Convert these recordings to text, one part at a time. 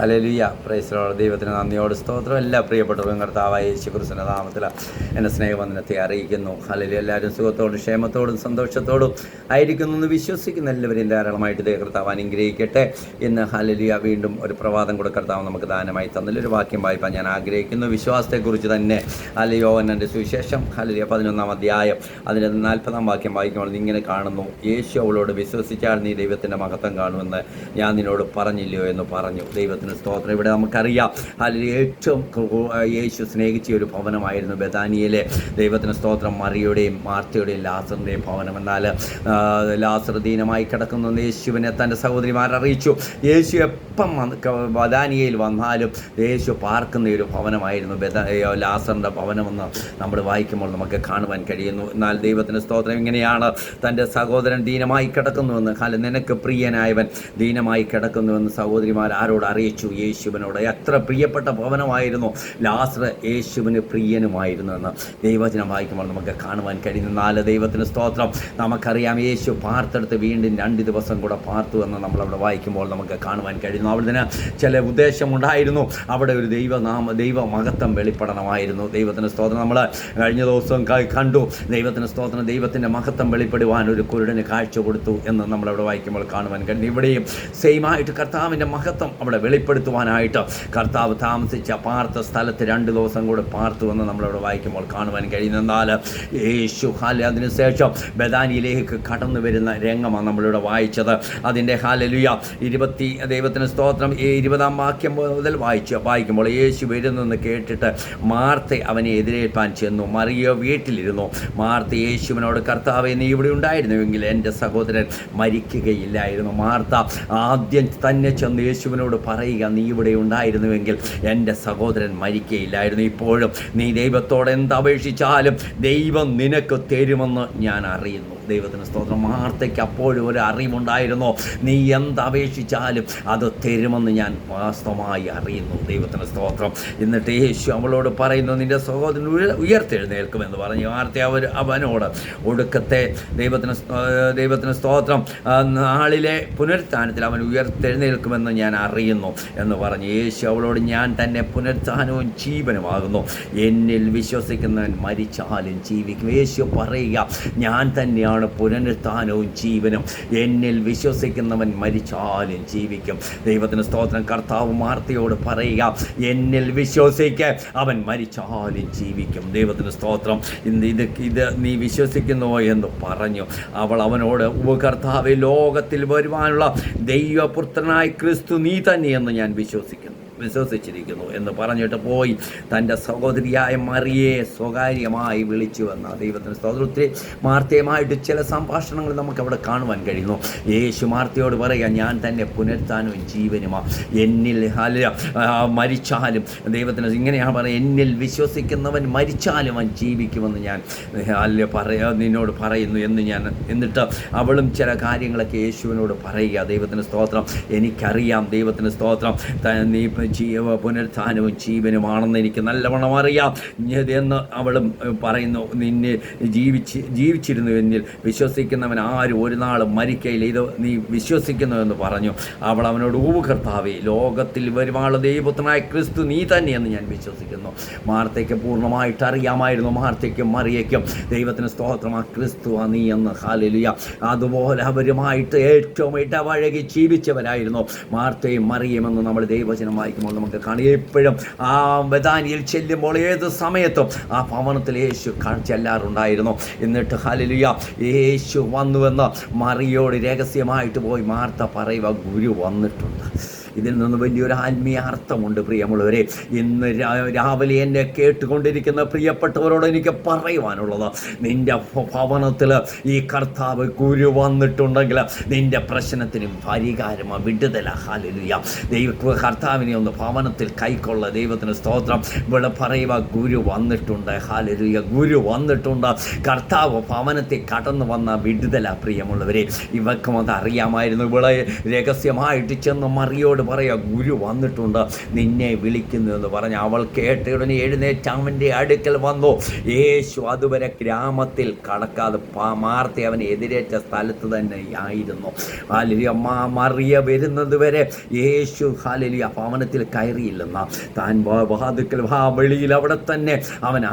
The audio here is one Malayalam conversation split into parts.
Hallelujah, praise the Lord. ദൈവത്തിന് നന്ദിയോട് സ്തോത്രം. എല്ലാ പ്രിയപ്പെട്ടവർക്കും കർത്താവായ യേശുക്രിസ്തുവിന്റെ നാമത്തിൽ എൻ്റെ സ്നേഹവന്ദനത്തെ അറിയിക്കുന്നു. ഹല്ലേലൂയ. എല്ലാവരും സുഖത്തോടും ക്ഷേമത്തോടും സന്തോഷത്തോടും ആയിരിക്കുന്നു എന്ന് വിശ്വസിക്കുന്ന എല്ലാവരെയും ധാരാളമായിട്ട് കർത്താവ് അനുഗ്രഹിക്കട്ടെ. ഇന്ന് ഹല്ലേലൂയ വീണ്ടും ഒരു പ്രഭാതം കൂടെ കർത്താവ് നമുക്ക് ദാനമായി തന്നതിലൊരു വാക്യം വായിപ്പാൻ ഞാൻ ആഗ്രഹിക്കുന്നു. വിശ്വാസത്തെക്കുറിച്ച് തന്നെ യോഹന്നാന്റെ സുവിശേഷം ഹല്ലേലൂയ 11-ാം അധ്യായം അതിൻ്റെ 40-ാം വാക്യം വായിക്കുമ്പോൾ ഇങ്ങനെ കാണുന്നു: യേശു അവളോട്, വിശ്വസിച്ചാൽ നീ ദൈവത്തിൻ്റെ മഹത്വം കാണുമെന്ന് ഞാൻ നിന്നോട് പറഞ്ഞില്ലയോ എന്ന് പറഞ്ഞു. ദൈവത്തിന് സ്തോത്രം. ഇവിടെ നമുക്കറിയാം ഏറ്റവും യേശു സ്നേഹിച്ച ഒരു ഭവനമായിരുന്നു ബെഥാനിയയിലെ. ദൈവത്തിന് സ്തോത്രം. മറിയുടെയും മാർത്തയുടെയും ലാസറിൻ്റെയും ഭവനം. എന്നാൽ ലാസർ ദീനമായി കിടക്കുന്നു യേശുവിനെ തൻ്റെ സഹോദരിമാർ അറിയിച്ചു. യേശു എപ്പം ബെഥാനിയയിൽ വന്നാലും യേശു പാർക്കുന്ന ഒരു ഭവനമായിരുന്നു ലാസറിൻ്റെ ഭവനമെന്ന് നമ്മൾ വായിക്കുമ്പോൾ നമുക്ക് കാണുവാൻ കഴിയുന്നു. എന്നാൽ ദൈവത്തിന് സ്തോത്രം ഇങ്ങനെയാണ്: തൻ്റെ സഹോദരൻ ദീനമായി കിടക്കുന്നുവെന്ന്, നിനക്ക് പ്രിയനായവൻ ദീനമായി കിടക്കുന്നുവെന്ന് സഹോദരിമാർ ആരോട് അറിയിച്ചു? യേശുവിനോട്. എത്ര പ്രിയപ്പെട്ട ഭവനമായിരുന്നു ലാസർ, യേശുവിന് പ്രിയനുമായിരുന്നു എന്ന് ദൈവവചനം വായിക്കുമ്പോൾ നമുക്ക് കാണുവാൻ കഴിയുന്നു. നാല് ദൈവത്തിന് സ്തോത്രം. നമുക്കറിയാം യേശു പാർത്തെടുത്ത് വീണ്ടും 2 ദിവസം കൂടെ പാർത്തു എന്ന് നമ്മളവിടെ വായിക്കുമ്പോൾ നമുക്ക് കാണുവാൻ കഴിയുന്നു. അവിടുന്ന് ചില ഉദ്ദേശമുണ്ടായിരുന്നു. അവിടെ ഒരു ദൈവ മഹത്വം വെളിപ്പെടണമായിരുന്നു. ദൈവത്തിന് സ്തോത്രം. നമ്മൾ കഴിഞ്ഞ ദിവസം കണ്ടു. ദൈവത്തിന് സ്തോത്രം. ദൈവത്തിൻ്റെ മഹത്വം വെളിപ്പെടുവാൻ ഒരു കുരുടന് കാഴ്ച കൊടുത്തു എന്ന് നമ്മളവിടെ വായിക്കുമ്പോൾ കാണുവാൻ കഴിയുന്നു. ഇവിടെയും സെയിമായിട്ട് കർത്താവിൻ്റെ മഹത്വം അവിടെ വെളിപ്പെടുത്തുവാനായിട്ട് കർത്താവ് താമസിച്ച പാർത്ത സ്ഥലത്ത് 2 ദിവസം കൂടെ പാർത്തു എന്ന് നമ്മളവിടെ വായിക്കുമ്പോൾ കാണുവാൻ കഴിയുന്നു. എന്നാൽ യേശു അതിനുശേഷം ബെഥാനിയിലേക്ക് കടന്നു വരുന്ന രംഗമാണ് നമ്മളിവിടെ വായിച്ചത്. അതിൻ്റെ ഹല്ലേലൂയ ദൈവത്തിന് സ്തോത്രം 20-ാം വാക്യം മുതൽ വായിക്കുമ്പോൾ യേശു വരുന്നെന്ന് കേട്ടിട്ട് മാർത്ത അവനെ എതിരേൽപ്പാൻ ചെന്നു. മറിയ വീട്ടിലിരുന്നു. മാർത്ത യേശുവിനോട്, കർത്താവേ, നീ ഇവിടെ ഉണ്ടായിരുന്നുവെങ്കിൽ എൻ്റെ സഹോദരൻ മരിക്കുകയില്ലായിരുന്നു. മാർത്ത ആദ്യം തന്നെ ചെന്ന് യേശുവിനോട് പറയുക: നീ ഇവിടെ ഉണ്ടായിരുന്നുവെങ്കിൽ എൻ്റെ സഹോദരൻ മരിക്കുകയില്ലായിരുന്നു. ഇപ്പോഴും നീ ദൈവത്തോട് എന്തപേക്ഷിച്ചാലും ദൈവം നിനക്ക് തരുമെന്ന് ഞാൻ അറിയുന്നു. ദൈവത്തിന് സ്തോത്രം. മാർത്തയ്ക്ക് അപ്പോഴും ഒരു അറിവുണ്ടായിരുന്നു: നീ എന്തപേക്ഷിച്ചാലും അത് തരുമെന്ന് ഞാൻ വാസ്തവമായി അറിയുന്നു. ദൈവത്തിന് സ്തോത്രം. എന്നിട്ട് യേശു അവളോട് പറയുന്നു: നിൻ്റെ സഹോദരൻ ഉയർത്തെഴുന്നേൽക്കുമെന്ന് പറഞ്ഞു. മാർത്ത അവനോട്, ഒടുക്കത്തെ ദൈവത്തിന് സ്തോത്രം, നാളിലെ പുനരുത്ഥാനത്തിൽ അവൻ ഉയർത്തെഴുന്നേൽക്കുമെന്ന് ഞാൻ അറിയുന്നു എന്ന് പറഞ്ഞു. യേശു അവളോട്, ഞാൻ തന്നെ പുനരുത്ഥാനവും ജീവനുമാകുന്നു. എന്നിൽ വിശ്വസിക്കുന്നവൻ മരിച്ചാലും ജീവിക്കും. യേശു പറയുക, ഞാൻ തന്നെയാണ് പുനരുത്ഥാനവും ജീവനും. എന്നിൽ വിശ്വസിക്കുന്നവൻ മരിച്ചാലും ജീവിക്കും. ദൈവത്തിന് സ്തോത്രം. കർത്താവ് മാർത്തയോട് പറയുക, എന്നിൽ വിശ്വസിക്ക, അവൻ മരിച്ചാലും ജീവിക്കും. ദൈവത്തിന് സ്തോത്രം. ഇത് നീ വിശ്വസിക്കുന്നുവോ എന്ന് പറഞ്ഞു. അവൾ അവനോട്, കർത്താവേ, ലോകത്തിൽ വരുവാനുള്ള ദൈവപുത്രനായ ക്രിസ്തു നീ തന്നെയെന്ന് ഞാൻ വിശ്വസിച്ചിരിക്കുന്നു എന്ന് പറഞ്ഞിട്ട് പോയി തൻ്റെ സഹോദരിയായ മറിയെ സ്വകാര്യമായി വിളിച്ചു വന്ന ദൈവത്തിന് സ്തോത്രം. ഒത്തിരി മാർത്തയുമായിട്ട് ചില സംഭാഷണങ്ങൾ നമുക്കവിടെ കാണുവാൻ കഴിയുന്നു. യേശു മാർത്തയോട് പറയുക, ഞാൻ തന്നെ പുനരുത്ഥാനവും ജീവനുമാണ്. എന്നിൽ മരിച്ചാലും, ദൈവത്തിന് ഇങ്ങനെയാണ് പറയുക, എന്നിൽ വിശ്വസിക്കുന്നവൻ മരിച്ചാലും അവൻ ജീവിക്കുമെന്ന് ഞാൻ നിന്നോട് പറയുന്നു എന്ന് എന്നിട്ട് അവളും ചില കാര്യങ്ങളൊക്കെ യേശുവിനോട് പറയുക. ദൈവത്തിന് സ്തോത്രം. എനിക്കറിയാം, ദൈവത്തിന് സ്തോത്രം, നീ പുനരുത്ഥാനവും ജീവനുമാണെന്ന് എനിക്ക് നല്ലവണ്ണം അറിയാം എന്ന് അവളും പറയുന്നു. നിന്നെ ജീവിച്ചിരുന്നു എന്നിൽ വിശ്വസിക്കുന്നവൻ ആരും ഒരു നാളും മരിക്കയില്ല. ഇത് നീ വിശ്വസിക്കുന്നുവെന്ന് പറഞ്ഞു. അവൾ അവനോട്, കർത്താവേ, ലോകത്തിൽ വരുവാനുള്ള ദൈവപുത്രനായ ക്രിസ്തു നീ തന്നെയെന്ന് ഞാൻ വിശ്വസിക്കുന്നു. മാർത്തയ്ക്ക് പൂർണ്ണമായിട്ട് അറിയാമായിരുന്നു. മാർത്തയ്ക്കും മറിയയ്ക്കും ദൈവത്തിന് സ്തോത്രം, ആ ക്രിസ്തു ആ നീ എന്ന്. ഹല്ലേലൂയ. അതുപോലെ അവരുമായിട്ട് ഏറ്റവും ഇടപഴകി ജീവിച്ചവരായിരുന്നു മാർത്തയും മറിയുമെന്ന് നമ്മൾ ദൈവവചനം വായിക്കുമ്പോൾ നമുക്ക് കാണാം. എപ്പോഴും ആ ബെഥാനിയിൽ ചെല്ലുമ്പോൾ ഏത് സമയത്തും ആ ഭവനത്തിൽ യേശു ചെല്ലാറുണ്ടായിരുന്നു. എന്നിട്ട് ഹല്ലേലൂയ, യേശു വന്നുവെന്ന് മറിയോട് രഹസ്യമായിട്ട് പോയി മാർത്ത പറയുക, ഗുരു വന്നിട്ടുണ്ട്. ഇതിൽ നിന്ന് വലിയൊരു ആത്മീയ അർത്ഥമുണ്ട് പ്രിയമുള്ളവരെ. ഇന്ന് രാവിലെ എന്നെ കേട്ടുകൊണ്ടിരിക്കുന്ന പ്രിയപ്പെട്ടവരോട് എനിക്ക് പറയുവാനുള്ളത്, നിൻ്റെ ഭവനത്തിൽ ഈ കർത്താവ് ഗുരു വന്നിട്ടുണ്ടെങ്കിൽ നിൻ്റെ പ്രശ്നത്തിനും പരിഹാരമാണ്, വിടുതല. ഹല്ലേലൂയ. കർത്താവിനെ ഒന്ന് ഭവനത്തിൽ കൈക്കൊള്ള. ദൈവത്തിന് സ്തോത്രം. ഇവിടെ പറയുക, ഗുരു വന്നിട്ടുണ്ട്. ഹല്ലേലൂയ. ഗുരു വന്നിട്ടുണ്ട്. കർത്താവ് ഭവനത്തിൽ കടന്നു വന്ന വിടുതല പ്രിയമുള്ളവരെ. ഇവക്കും അത് അറിയാമായിരുന്നു. ഇവിടെ രഹസ്യമായിട്ട് ചെന്ന് മറിയോട് പറയുക, ഗുരു വന്നിട്ടുണ്ട്, നിന്നെ വിളിക്കുന്നു എന്ന് പറഞ്ഞ് അവൾ കേട്ട ഉടനെ എഴുന്നേറ്റ് അവൻ്റെ അടുക്കൽ വന്നു. യേശു അതുവരെ ഗ്രാമത്തിൽ കടക്കാതെ മാർത്ത അവനെ എതിരേറ്റ സ്ഥലത്ത് തന്നെ ആയിരുന്നു. ഹല്ലേലൂയ. മറിയ വരുന്നത് വരെ യേശു ഹല്ലേലൂയ ഭവനത്തിൽ കയറിയില്ലെന്ന താൻ വാതിൽക്കൽ വെളിയിൽ അവിടെ തന്നെ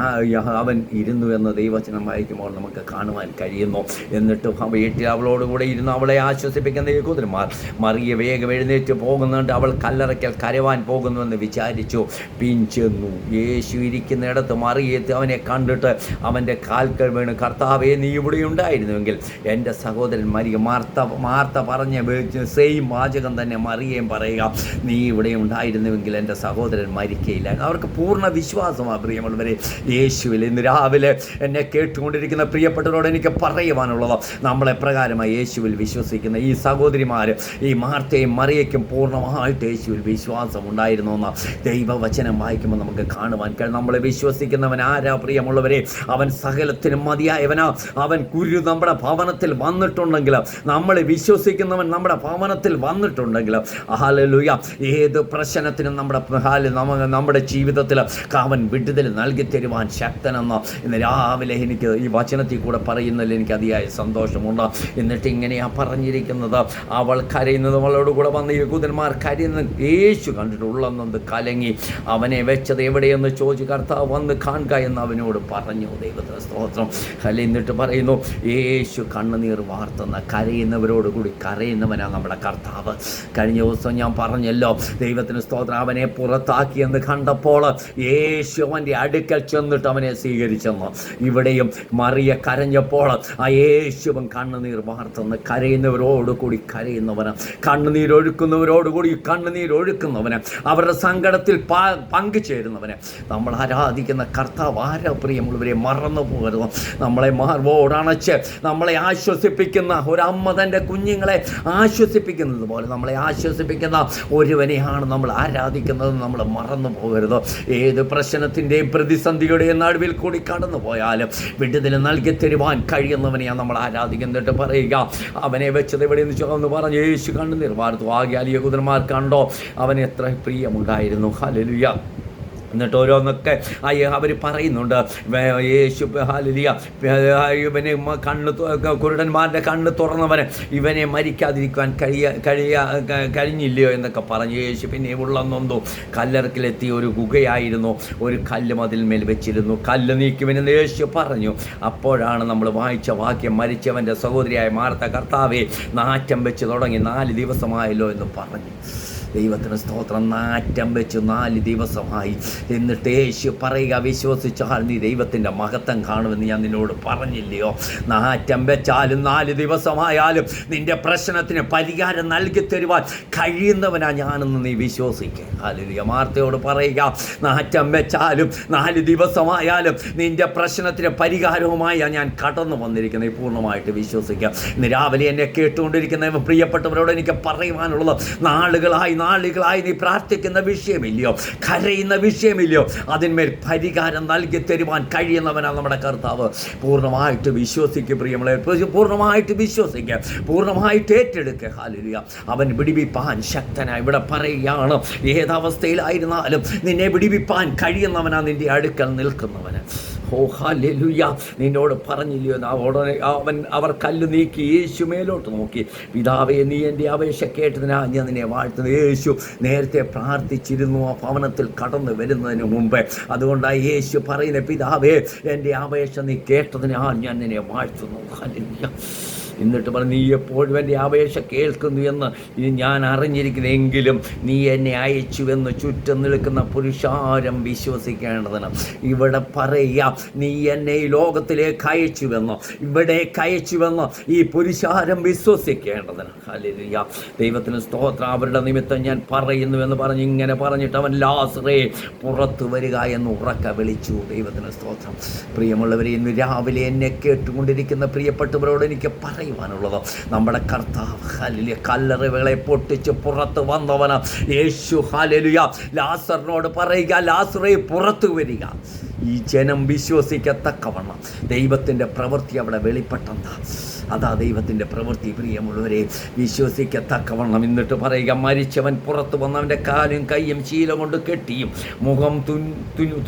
അവൻ ഇരുന്നു എന്ന് ദൈവവചനം വായിക്കുമ്പോൾ നമുക്ക് കാണുവാൻ കഴിയുന്നു. എന്നിട്ട് വീട്ടിൽ അവളോടുകൂടെ ഇരുന്ന് അവളെ ആശ്വസിപ്പിക്കുന്ന യഹൂദന്മാർ മറിയ വേഗം എഴുന്നേറ്റ് പോകുന്നുണ്ട്. അവൾ കല്ലറയ്ക്കൽ കരവാൻ പോകുന്നുവെന്ന് വിചാരിച്ചു. ചെന്നു യേശു ഇരിക്കുന്നിടത്ത് മറിയെത്തി അവനെ കണ്ടിട്ട് അവൻ്റെ കാൽക്കൽ വീണ്, കർത്താവേ, നീ ഇവിടെ ഉണ്ടായിരുന്നുവെങ്കിൽ എൻ്റെ സഹോദരൻ മരിക. മാർത്ത പറഞ്ഞ സെയിം വാചകം തന്നെ മറിയേയും പറയുക, നീ ഇവിടെ ഉണ്ടായിരുന്നുവെങ്കിൽ എൻ്റെ സഹോദരൻ മരിക്കയില്ല. അവർക്ക് പൂർണ്ണ വിശ്വാസമാണ് പ്രിയമുള്ളവരെ യേശുവിൽ. ഇന്ന് രാവിലെ എന്നെ കേട്ടുകൊണ്ടിരിക്കുന്ന പ്രിയപ്പെട്ടവരോട് എനിക്ക് പറയുവാനുള്ളത്, നമ്മളെപ്രകാരമായി യേശുവിൽ വിശ്വസിക്കുന്ന ഈ സഹോദരിമാർ, ഈ മാർത്തയും മറിയയ്ക്കും പൂർണ്ണമായിട്ട് യേശുവിൽ വിശ്വാസം ഉണ്ടായിരുന്നു എന്ന് ദൈവവചനം വായിക്കുമ്പോൾ നമുക്ക് കാണുവാൻ കഴിയും. നമ്മളെ വിശ്വസിക്കുന്നവൻ ആരാ പ്രിയമുള്ളവരെ? അവൻ സകലത്തിനും മതിയായവനാ. അവൻ ഗുരു നമ്മുടെ ഭവനത്തിൽ വന്നിട്ടുണ്ടെങ്കിൽ, നമ്മളെ വിശ്വസിക്കുന്നവൻ നമ്മുടെ ഭവനത്തിൽ വന്നിട്ടുണ്ടെങ്കിൽ, ഹല്ലേലൂയ, ഏത് പ്രശ്നത്തിനും നമ്മുടെ ജീവിതത്തിൽ അവൻ വിടുതൽ നൽകി തരുവാൻ ശക്തനെന്ന് ഇന്ന് രാവിലെ എനിക്ക് ഈ വചനത്തിൽ കൂടെ പറയുന്നതിൽ എനിക്ക് അതിയായ സന്തോഷമുണ്ട്. എന്നിട്ട് ഇങ്ങനെയാണ് പറഞ്ഞിരിക്കുന്നത്, അവൾ കരയുന്നത്, അവളോടുകൂടെ വന്ന യഹൂദന്മാർ കരയുന്നത് യേശു കണ്ടിട്ടുള്ളെന്നത് കലങ്ങി. അവനെ വെച്ചത് എവിടെയെന്ന് ചോദിച്ചു. കർത്താവ് വന്ന് കാണുക എന്ന് അവനോട് പറഞ്ഞു. ദൈവത്തിന് സ്തോത്രം. എന്നിട്ട് പറയുന്നു, യേശു കണ്ണുനീർ വാർത്തുന്ന കരയുന്നവരോടുകൂടി കരയുന്നവനാണ് നമ്മുടെ കർത്താവ്. കഴിഞ്ഞ ദിവസം ഞാൻ പറഞ്ഞല്ലോ, ദൈവത്തിന് സ്തോത്രം, അവനെ പുറത്താക്കിയെന്ന് കണ്ടപ്പോൾ യേശു അവൻ്റെ അടുക്കൽ ചെന്നിട്ട് അവനെ സ്വീകരിച്ചെന്ന്. ഇവിടെയും മറിയ കരഞ്ഞപ്പോൾ ആ യേശുവൻ കണ്ണുനീർ വാർത്തുന്ന കരയുന്നവരോടുകൂടി കരയുന്നവന്, കണ്ണുനീരൊഴുക്കുന്നവരോടുകൂടി കണ്ണുനീരൊഴുക്കുന്നവന്, അവരുടെ സങ്കടത്തിൽ പങ്കുചേരുന്നവന്. നമ്മൾ ആരാധിക്കുന്ന കർത്താവ് ആരാ പ്രിയമുള്ളവരെ? മറന്നു പോകരുത്. നമ്മളെ മാർവോടണച്ച് നമ്മളെ ആശ്വസിപ്പിക്കുന്ന ഒരമ്മ തൻ്റെ കുഞ്ഞുങ്ങളെ ആശ്വസിപ്പിക്കുന്നത് പോലെ നമ്മളെ ആശ്വസിപ്പിക്കുന്ന ഒരുവനെയാണ് നമ്മൾ ആരാധിക്കുന്നത്. നമ്മൾ മറന്നു പോകരുത്. ഏത് പ്രശ്നത്തിൻ്റെയും പ്രതിസന്ധിയുടെയും നടുവിൽ കൂടി കടന്നു പോയാലും വിടുതൽ നൽകി തരുവാൻ കഴിയുന്നവനെയാണ് നമ്മൾ ആരാധിക്കുന്നിട്ട് പറയുക, അവനെ വെച്ചത് എവിടെയെന്ന് ചോദിച്ചു പറഞ്ഞു. യേശു കണ്ണുനീർ വാർത്തു. ആകിയാൽ യഹൂദന്മാർ കണ്ടോ അവൻ എത്ര പ്രിയമുണ്ടായിരുന്നു. ഹല്ലേലൂയ. എന്നിട്ട് ഓരോന്നൊക്കെ അവർ പറയുന്നുണ്ട്. യേശു ഹല്ലേലൂയ, ഇവനെ കുരുടന്മാരുടെ കണ്ണ് തുറന്നവന് ഇവനെ മരിക്കാതിരിക്കാൻ കഴിഞ്ഞില്ലയോ എന്നൊക്കെ പറഞ്ഞു. യേശു പിന്നെ ഉള്ളെന്നൊന്നു കല്ലറക്കിലെത്തി. ഒരു ഗുഹയായിരുന്നു, ഒരു കല്ല് മതിൽമേൽ വെച്ചിരുന്നു. കല്ല് നീക്കുമെന്ന് യേശു പറഞ്ഞു. അപ്പോഴാണ് നമ്മൾ വായിച്ച വാക്യം, മരിച്ചവൻ്റെ സഹോദരിയായ മാർത്ത, കർത്താവേ, നാറ്റം വെച്ച് തുടങ്ങി 4 ദിവസമായല്ലോ എന്ന് പറഞ്ഞു. ദൈവത്തിന് സ്തോത്രം. നാറ്റം വെച്ച് 4 ദിവസമായി. എന്നിട്ട് യേശു പറയുക, വിശ്വസിച്ചാൽ നീ ദൈവത്തിൻ്റെ മഹത്വം കാണുമെന്ന് ഞാൻ നിന്നോട് പറഞ്ഞില്ലയോ? നാറ്റം വെച്ചാലും 4 ദിവസമായാലും നിൻ്റെ പ്രശ്നത്തിന് പരിഹാരം നൽകി തരുവാൻ കഴിയുന്നവനാ ഞാനെന്ന് നീ വിശ്വസിക്കുക. ഹല്ലേലൂയ. മാർത്തയോട് പറയുക, നാറ്റം വെച്ചാലും 4 ദിവസമായാലും നിൻ്റെ പ്രശ്നത്തിന് പരിഹാരവുമായി ഞാൻ കടന്നു വന്നിരിക്കുന്നത്. പൂർണ്ണമായിട്ട് വിശ്വസിക്കുക. ഇന്ന് രാവിലെ എന്നെ കേട്ടുകൊണ്ടിരിക്കുന്ന പ്രിയപ്പെട്ടവരോട് എനിക്ക് പറയുവാനുള്ളത്, നാളുകളായി നീ പ്രാർത്ഥിക്കുന്ന വിഷയമില്ലയോ, കരയുന്ന വിഷയമില്ലയോ, അതിന്മേൽ പരിഹാരം നൽകി തരുവാൻ കഴിയുന്നവനാണ് നമ്മുടെ കർത്താവ്. പൂർണ്ണമായിട്ട് വിശ്വസിക്കുക പ്രിയമുള്ള, പൂർണ്ണമായിട്ട് വിശ്വസിക്കുക, പൂർണ്ണമായിട്ട് ഏറ്റെടുക്കുക. ഹല്ലേലൂയ. അവൻ വിടിവിപ്പാൻ ശക്തനായി. ഇവിടെ പറയുകയാണ്, ഏതവസ്ഥയിലായിരുന്നാലും നിന്നെ വിടിവിപ്പാൻ കഴിയുന്നവനാ നിൻ്റെ അടുക്കൽ നിൽക്കുന്നവന്. ഓ ഹല്ലേലൂയ. നിന്നോട് പറഞ്ഞില്ലയോ? അവർ കല്ല് നീക്കി യേശു മേലോട്ട് നോക്കി. പിതാവേ, നീ എൻ്റെ അപേക്ഷ കേട്ടതിനാ ഞാൻ നിന്നെ വാഴ്ത്തുന്നു. യേശു നേരത്തെ പ്രാർത്ഥിച്ചിരുന്നു ആ ഭവനത്തിൽ കടന്നു വരുന്നതിന് മുമ്പ്. അതുകൊണ്ടാണ് യേശു പറയുന്നത്, പിതാവേ, എൻ്റെ അപേക്ഷ നീ കേട്ടതിനാൽ ഞാൻ നിന്നെ വാഴ്ത്തുന്നു. ഹല്ലേലൂയ. എന്നിട്ട് പറഞ്ഞു, നീ എപ്പോഴും എൻ്റെ അപേക്ഷ കേൾക്കുന്നു എന്ന് ഞാൻ അറിഞ്ഞിരിക്കുന്നെങ്കിലും നീ എന്നെ അയച്ചുവെന്ന് ചുറ്റും നിൽക്കുന്ന പുരുഷാരം വിശ്വസിക്കേണ്ടതിന്. ഇവിടെ പറയുക, നീ എന്നെ ഈ ലോകത്തിലേക്ക് അയച്ചുവെന്നോ, ഇവിടേക്ക് അയച്ചുവെന്നോ ഈ പുരുഷാരം വിശ്വസിക്കേണ്ടതിന്. ഹല്ലേലൂയ. ദൈവത്തിന് സ്തോത്രം. അവരുടെ നിമിത്തം ഞാൻ പറയുന്നുവെന്ന് പറഞ്ഞ് ഇങ്ങനെ പറഞ്ഞിട്ട് അവൻ, ലാസറേ, പുറത്തു വരിക എന്ന് ഉറക്കെ വിളിച്ചു. ദൈവത്തിന് സ്തോത്രം. പ്രിയമുള്ളവരെ, ഇന്ന് രാവിലെ എന്നെ കേട്ടുകൊണ്ടിരിക്കുന്ന പ്രിയപ്പെട്ടവരോട് എനിക്ക് പറയുവാനുള്ളത്, നമ്മുടെ കർത്താവ് ഹല്ലേലൂയ കല്ലറകളെ പൊട്ടിച്ച് പുറത്ത് വന്നവന് യേശു. ഹല്ലേലൂയ. ലാസറിനോട് പറയുക, ലാസറേ, പുറത്തു വരിക. ഈ ജനം വിശ്വസിക്കത്തക്കവണ്ണം ദൈവത്തിൻ്റെ പ്രവൃത്തി അവിടെ വെളിപ്പെട്ടെന്താ. അതാ ദൈവത്തിൻ്റെ പ്രവൃത്തി. പ്രിയമുള്ളവരെ, വിശ്വസിക്കത്തക്കവണ്ണം എന്നിട്ട് പറയുക, മരിച്ചവൻ പുറത്തു വന്നവൻ്റെ കാലും കൈയും ശീല കൊണ്ട് കെട്ടിയും മുഖം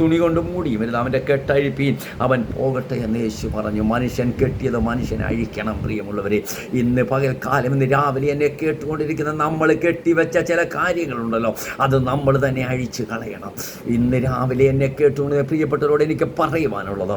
തുണി കൊണ്ട് മൂടിയും വരുന്നത് അവൻ്റെ കെട്ടഴിപ്പീൻ, അവൻ പോകട്ടെ എന്ന് യേശു പറഞ്ഞു. മനുഷ്യൻ കെട്ടിയത് മനുഷ്യൻ അഴിക്കണം. പ്രിയമുള്ളവരെ, ഇന്ന് പകൽക്കാലം, ഇന്ന് രാവിലെ എന്നെ കേട്ടുകൊണ്ടിരിക്കുന്ന നമ്മൾ കെട്ടിവെച്ച ചില കാര്യങ്ങളുണ്ടല്ലോ, അത് നമ്മൾ തന്നെ അഴിച്ചു കളയണം. ഇന്ന് രാവിലെ എന്നെ കേട്ടുകൊണ്ട് പ്രിയപ്പെട്ടവരോട് എനിക്ക് പറയുവാനുള്ളത്,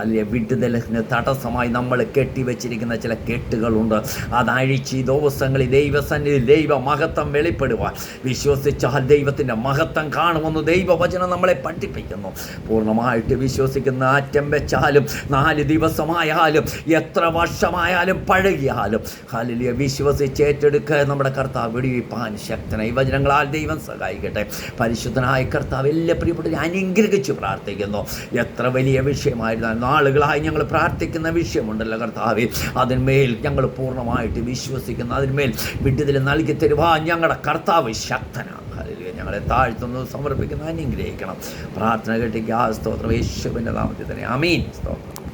അല്ലെ, വിടുതലിന് തടസ്സമായി നമ്മൾ കെട്ടിവെച്ചിരിക്കുന്ന ചില കെട്ടുകളുണ്ട്. അതഴിച്ച് ഈ ദിവസങ്ങളിൽ ദൈവസന്നിധി ദൈവ മഹത്വം വെളിപ്പെടുവാൻ വിശ്വസിച്ചാൽ ദൈവത്തിൻ്റെ മഹത്വം കാണുമെന്ന് ദൈവവചനം നമ്മളെ പഠിപ്പിക്കുന്നു. പൂർണ്ണമായിട്ട് വിശ്വസിക്കുന്ന അറ്റം വെച്ചാലും 4 ദിവസമായാലും എത്ര വർഷമായാലും പഴകിയാലും ഹല്ലേലൂയ വിശ്വസിച്ച് ഏറ്റെടുക്കുക. നമ്മുടെ കർത്താവ് വെടിവെപ്പാൻ ശക്തനായി. വചനങ്ങളാൽ ദൈവം സഹായിക്കട്ടെ. പരിശുദ്ധനായ കർത്താവ് എല്ലാ പ്രിയപ്പെട്ടവരെ അനുഗ്രഹിച്ച് പ്രാർത്ഥിക്കുന്നു. എത്ര വലിയ വിഷയമായിരുന്നാലും നാളുകളായി ഞങ്ങൾ പ്രാർത്ഥിക്കുന്ന വിഷയമുണ്ടല്ലോ കർത്താവേ, അതിന്മേൽ ഞങ്ങൾ പൂർണ്ണമായിട്ട് വിശ്വസിക്കുന്നു. അതിന്മേൽ വിടുതൽ നൽകി തരുവാൻ ഞങ്ങളുടെ കർത്താവ് ശക്തനാണ്. ഹല്ലേലൂയ. ഞങ്ങളെ താഴ്ത്തുന്നു, സമർപ്പിക്കുന്നു, അനുഗ്രഹിക്കണം. പ്രാർത്ഥന കേട്ടിക്ക് ആ സ്തോത്രം യേശുവിൻ്റെ നാമത്തിൽ തന്നെ. ആമീൻ. സ്തോത്രം.